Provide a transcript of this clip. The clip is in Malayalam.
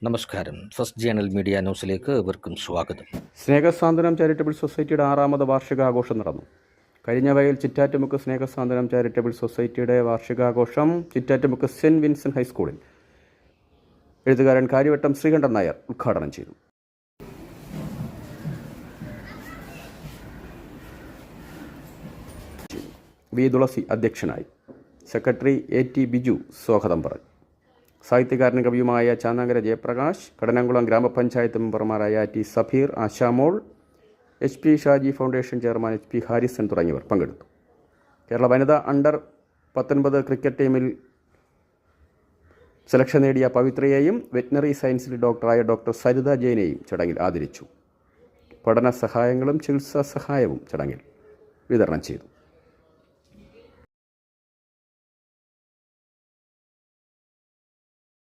നമസ്കാരം. ഫസ്റ്റ് ജേണൽ മീഡിയ ന്യൂസിലേക്ക് ഏവർക്കും സ്വാഗതം. സ്നേഹസാന്ത്വനം ചാരിറ്റബിൾ സൊസൈറ്റിയുടെ 6ാമത് വാർഷികാഘോഷം നടന്നു. കഴിഞ്ഞവയൽ ചിറ്റാറ്റുമുക്ക് സ്നേഹസാന്ത്വനം ചാരിറ്റബിൾ സൊസൈറ്റിയുടെ വാർഷികാഘോഷം ചിറ്റാറ്റുമുക്ക് സെൻറ്റ് വിൻസെൻ്റ് ഹൈസ്കൂളിൽ എഴുത്തുകാരൻ കാര്യവട്ടം ശ്രീകണ്ഠൻ നായർ ഉദ്ഘാടനം ചെയ്തു. വി തുളസി അധ്യക്ഷനായി. സെക്രട്ടറി AT ബിജു സ്വാഗതം പറഞ്ഞു. സാഹിത്യകാരനും കവിയുമായ ചാന്നാങ്കര ജയപ്രകാശ്, കടനംകുളം ഗ്രാമപഞ്ചായത്ത് മെമ്പർമാരായ T Safeer, Ashamol, HP Shaji foundation chairman HP Harrison തുടങ്ങിയവർ പങ്കെടുത്തു. കേരള വനിതാ അണ്ടർ-19 ക്രിക്കറ്റ് ടീമിൽ സെലക്ഷൻ നേടിയ പവിത്രയെയും വെറ്റിനറി സയൻസിൽ ഡോക്ടറായ ഡോക്ടർ സരിത ജെയിനെയും ചടങ്ങിൽ ആദരിച്ചു. പഠന സഹായങ്ങളും ചികിത്സാ സഹായവും ചടങ്ങിൽ വിതരണം ചെയ്തു.